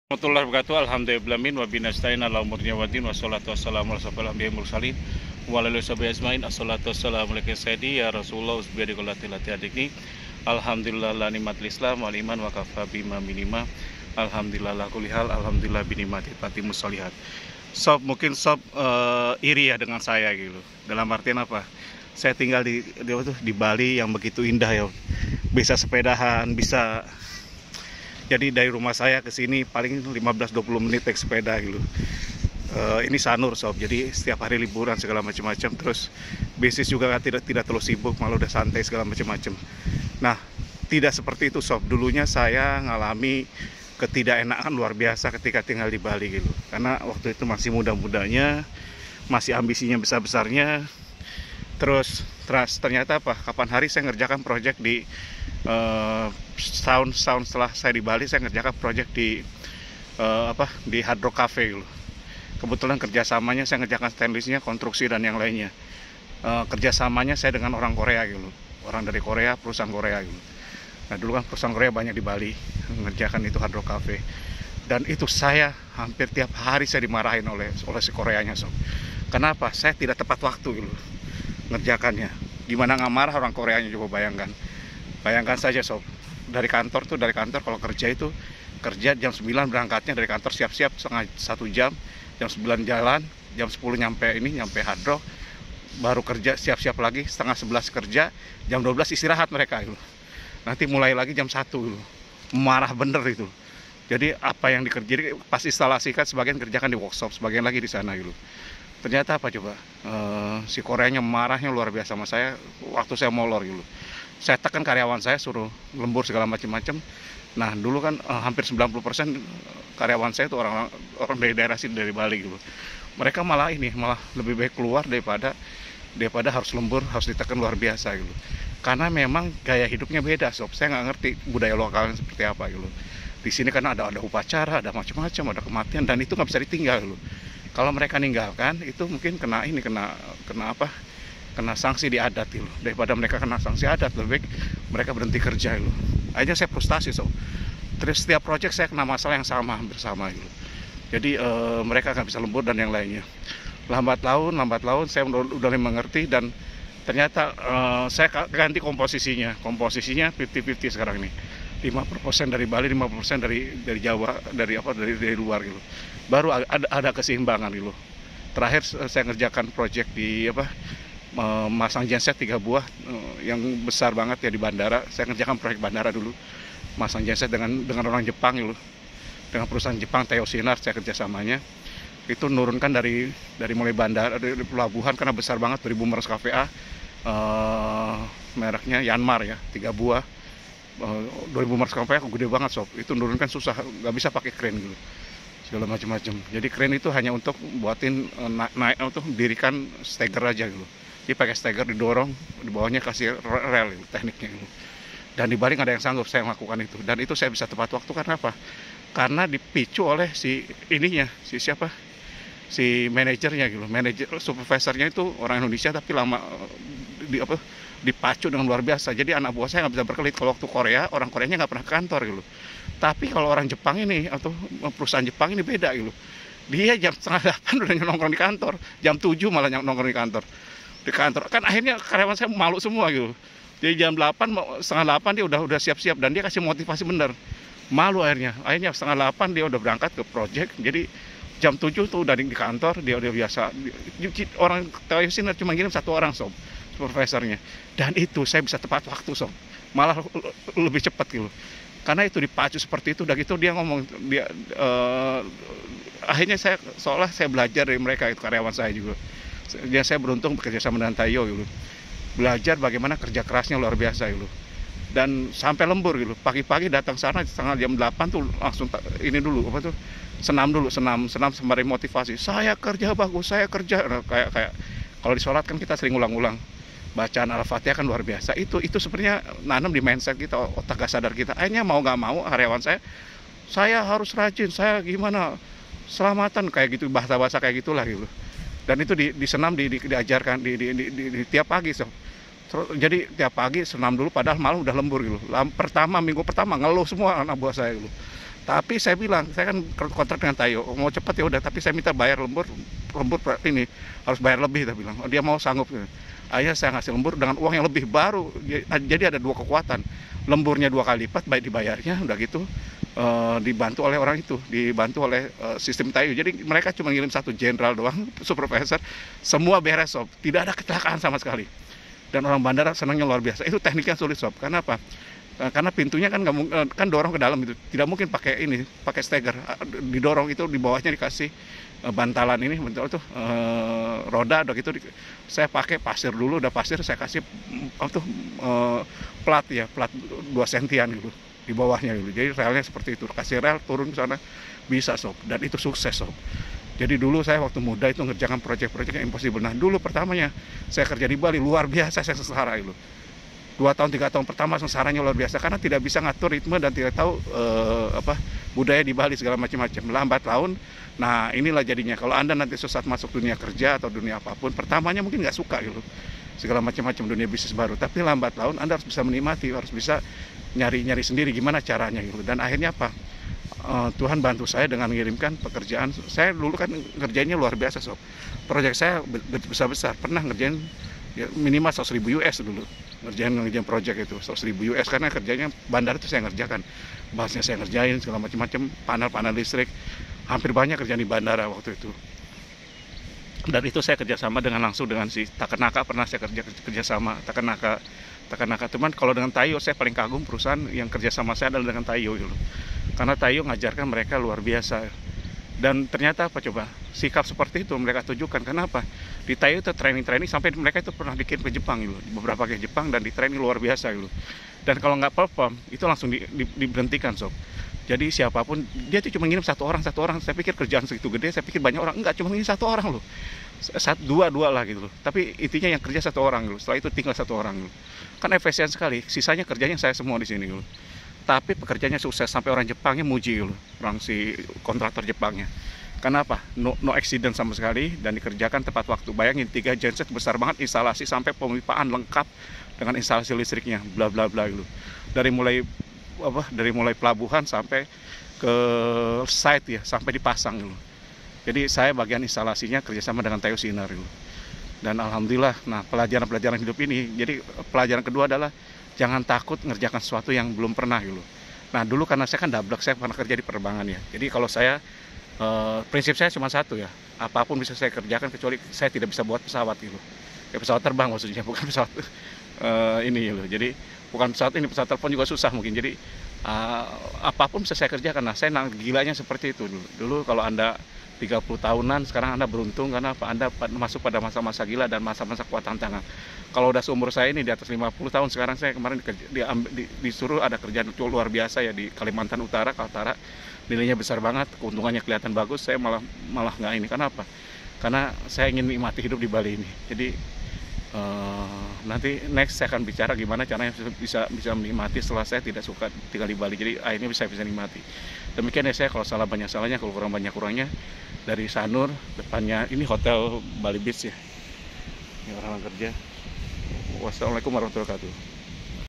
Warahmatullahi wabarakatuh. Alhamdulillahirrahmanirrahim. Wa binasta'in ala umurnya wadin. Wassalatu wassalamu ala safal anbiya mursalin. Wa ala alihi washabihi ajmain. Assalatu wassalamu alaikum sayyidi ya Rasulullah usbiyadi qolati lati adikni. Alhamdulillah la nikmatul Islam wal iman wa kafa bima minima. Alhamdulillah la kulli hal. Alhamdulillah binikmati fatimus sholihat. Sob, mungkin sob iri ya dengan saya gitu. Dalam artian apa? Saya tinggal di Bali yang begitu indah ya. Bisa sepedahan, bisa. Jadi dari rumah saya ke sini paling 15-20 menit naik sepeda gitu. Ini Sanur sob, jadi setiap hari liburan segala macam-macam. Terus bisnis juga tidak terlalu sibuk, malah udah santai segala macam-macam. Nah, tidak seperti itu sob. Dulunya saya ngalami ketidakenakan luar biasa ketika tinggal di Bali gitu. Karena waktu itu masih muda-mudanya, masih ambisinya besar-besarnya. Terus ternyata apa? Kapan hari saya ngerjakan proyek di setahun setelah saya di Bali, saya ngerjakan proyek di di Hard Rock Cafe gitu. Kebetulan kerjasamanya saya ngerjakan stainlessnya, konstruksi dan yang lainnya. Kerjasamanya saya dengan orang Korea gitu, orang dari Korea, perusahaan Korea gitu. Nah dulu kan perusahaan Korea banyak di Bali mengerjakan itu Hard Rock Cafe. Dan itu saya hampir tiap hari saya dimarahin oleh si Koreanya sob. Kenapa? Saya tidak tepat waktu gitu ngerjakannya. Gimana nggak marah orang Koreanya, coba bayangkan. Bayangkan saja sob, dari kantor kalau kerja itu kerja jam 9 berangkatnya dari kantor, siap-siap setengah 1 jam, jam 9 jalan, jam 10 nyampe Hard Rock, baru kerja siap-siap lagi, setengah 11 kerja, jam 12 istirahat mereka gitu. Nanti mulai lagi jam 1 gitu. Marah bener itu. Jadi apa yang dikerjakan pas instalasikan, sebagian kerjakan di workshop, sebagian lagi di sana gitu. Ternyata apa coba, si Koreanya marahnya luar biasa sama saya waktu saya molor gitu. Saya tekan karyawan saya suruh lembur segala macam-macam. Nah dulu kan hampir 90% karyawan saya itu orang dari daerah sini, dari Bali gitu. Mereka malah lebih baik keluar daripada harus lembur, harus ditekan luar biasa gitu. Karena memang gaya hidupnya beda sob. Saya nggak ngerti budaya lokalnya seperti apa gitu. Di sini kan ada upacara, ada macam-macam, ada kematian, dan itu nggak bisa ditinggal gitu. Kalau mereka ninggalkan itu mungkin kena apa? Kena sanksi di adat gitu. Daripada mereka kena sanksi adat, lebih baik mereka berhenti kerja gitu. Akhirnya saya frustasi sob. Terus setiap proyek saya kena masalah yang hampir sama gitu. Jadi mereka nggak bisa lembur dan yang lainnya. Lambat laun saya udah mengerti, dan ternyata saya ganti komposisinya 50-50 sekarang ini. 50% dari Bali, 50% dari Jawa, dari luar gitu. Baru ada keseimbangan gitu. Terakhir saya ngerjakan proyek di masang genset 3 buah yang besar banget ya di bandara. Saya ngerjakan proyek bandara dulu, masang genset dengan orang Jepang gitu, dengan perusahaan Jepang Teosinar. Saya kerjasamanya itu nurunkan dari mulai bandara, dari pelabuhan, karena besar banget, dari Boomers Cafe A, mereknya Yanmar ya, 3 buah. 2000 Mars Cafe gede banget sob. Itu nurunkan susah, nggak bisa pakai kren gitu, segala macam-macam. Jadi kren itu hanya untuk buatin naik untuk dirikan steger aja gitu. Jadi pakai steger didorong, di bawahnya kasih rel gitu, tekniknya gitu. Dan di Bali nggak ada yang sanggup saya melakukan itu. Dan itu saya bisa tepat waktu karena apa? Karena dipicu oleh si manajernya gitu. Manajer supervisornya itu orang Indonesia tapi lama dipacu dengan luar biasa. Jadi anak buah saya nggak bisa berkelit. Kalau waktu Korea, orang Koreanya nggak pernah ke kantor gitu. Tapi kalau orang Jepang ini atau perusahaan Jepang ini beda gitu. Dia jam setengah 8 udah nongkrong di kantor, jam 7 malah nongkrong di kantor. Kan akhirnya karyawan saya malu semua gitu. Jadi jam 8, setengah 8 dia udah siap-siap, dan dia kasih motivasi bener. Malu akhirnya setengah 8 dia udah berangkat ke project. Jadi jam 7 tuh udah di kantor, dia udah biasa. Orang Teosinar cuma ngirim 1 orang sob, supervisornya. Dan itu saya bisa tepat waktu sob, malah lebih cepat gitu. Karena itu dipacu seperti itu. Udah gitu dia ngomong, akhirnya seolah saya belajar dari mereka, itu karyawan saya juga. Jadi saya beruntung bekerja sama dengan Tayo gitu. Belajar bagaimana kerja kerasnya luar biasa gitu. Dan sampai lembur gitu. Pagi-pagi datang sana setengah jam 8 tuh langsung senam sembari motivasi. Saya kerja bagus, saya kerja. Nah, kayak kalau di sholat kan kita sering ulang-ulang bacaan Al-Fatihah kan luar biasa. Itu sebenarnya nanam di mindset kita, otak gak sadar kita. Akhirnya mau gak mau karyawan saya harus rajin, saya gimana, selamatan kayak gitu, bahasa-bahasa kayak gitulah gitu. Dan itu disenam, diajarkan di tiap pagi so. Jadi tiap pagi senam dulu, padahal malam udah lembur gitu. Minggu pertama ngeluh semua anak buah saya gitu. Tapi saya bilang, saya kan kontrak dengan Tayo, mau cepat ya udah, tapi saya minta bayar lembur ini harus bayar lebih. Dia bilang, oh, dia mau sanggup. Akhirnya saya ngasih lembur dengan uang yang lebih baru. Jadi ada dua kekuatan, lemburnya 2 kali lipat, baik dibayarnya, udah gitu dibantu oleh orang itu, dibantu oleh sistem Tayo. Jadi mereka cuma ngirim 1 jenderal doang, supervisor, semua beres sob, tidak ada kecelakaan sama sekali. Dan orang bandara senangnya luar biasa. Itu tekniknya sulit sob, karena apa? Karena pintunya kan kan dorong ke dalam, itu tidak mungkin pakai steger, didorong, itu di bawahnya dikasih bantalan ini bentuk tuh roda, udah gitu saya pakai pasir dulu, udah pasir saya kasih plat 2 sentian gitu di bawahnya gitu. Jadi relnya seperti itu, kasih rel turun ke sana bisa sob, dan itu sukses sob. Jadi dulu saya waktu muda itu ngerjakan proyek-proyek yang impossible. Nah dulu pertamanya saya kerja di Bali, luar biasa saya sengsara itu. 2 tahun 3 tahun pertama sengsaranya luar biasa, karena tidak bisa ngatur ritme dan tidak tahu budaya di Bali segala macam-macam. Lambat laun, nah inilah jadinya kalau Anda nanti susah masuk dunia kerja atau dunia apapun, pertamanya mungkin nggak suka gitu, segala macam-macam dunia bisnis baru, tapi lambat laun Anda harus bisa menikmati, harus bisa nyari sendiri gimana caranya gitu. Dan akhirnya apa? Tuhan bantu saya dengan mengirimkan pekerjaan. Saya dulu kan ngerjainnya luar biasa sob. Proyek saya besar-besar, pernah ngerjain ya, minimal 100.000 US dulu ngerjain project itu 100.000 US, karena kerjanya bandar itu saya ngerjakan, bahasnya saya ngerjain segala macam-macam, panel listrik, hampir banyak kerjaan di bandara waktu itu. Dan itu saya kerjasama langsung dengan si Takenaka, pernah saya kerjasama Takenaka. Cuman kalau dengan Tayo saya paling kagum, perusahaan yang kerjasama saya adalah dengan Tayo gitu. Karena Tayo ngajarkan mereka luar biasa. Dan ternyata apa coba, sikap seperti itu mereka tunjukkan. Kenapa? Di Tayo itu training sampai mereka itu pernah bikin ke Jepang gitu, beberapa ke Jepang, dan di training luar biasa gitu. Dan kalau nggak perform itu langsung diberhentikan sob. Jadi siapapun, dia tuh cuma ngirim satu orang. Saya pikir kerjaan segitu gede, saya pikir banyak orang, enggak, cuma ngirim 1 orang loh. Dua lah gitu loh. Tapi intinya yang kerja 1 orang loh. Setelah itu tinggal 1 orang loh. Kan efisien sekali. Sisanya kerjanya saya semua di sini loh. Tapi pekerjaannya sukses, sampai orang Jepangnya muji loh, orang si kontraktor Jepangnya. Kenapa? No accident sama sekali, dan dikerjakan tepat waktu. Bayangin 3 genset besar banget, instalasi sampai pemipaan lengkap dengan instalasi listriknya, bla bla bla gitu. Dari mulai pelabuhan sampai ke site ya, sampai dipasang gitu. Jadi saya bagian instalasinya kerjasama dengan Tayo Sinar gitu. Dan alhamdulillah, nah pelajaran hidup ini, jadi pelajaran kedua adalah jangan takut ngerjakan sesuatu yang belum pernah gitu. Nah dulu karena saya kan dablek, saya pernah kerja di penerbangan ya. Jadi kalau saya prinsip saya cuma satu ya, apapun bisa saya kerjakan kecuali saya tidak bisa buat pesawat gitu. Ya pesawat terbang maksudnya, bukan pesawat ini gitu. Jadi bukan pesawat ini, pesawat telepon juga susah mungkin. Jadi apapun bisa saya kerjakan. Nah saya gilanya seperti itu dulu. Dulu kalau Anda 30 tahunan, sekarang Anda beruntung karena apa? Anda masuk pada masa-masa gila dan masa-masa kuat tantangan. Kalau udah seumur saya ini di atas 50 tahun, sekarang saya kemarin disuruh ada kerjaan luar biasa ya di Kalimantan Utara, Kaltara. Nilainya besar banget, keuntungannya kelihatan bagus, saya malah nggak ini. Kenapa? Karena saya ingin nikmati hidup di Bali ini. Jadi nanti next saya akan bicara gimana caranya bisa menikmati setelah saya tidak suka tinggal di Bali. Jadi akhirnya bisa nikmati. Demikian ya saya, kalau salah banyak salahnya, kalau kurang banyak kurangnya. Dari Sanur, depannya ini Hotel Bali Beach ya. Ini orang kerja. Wassalamualaikum warahmatullahi wabarakatuh.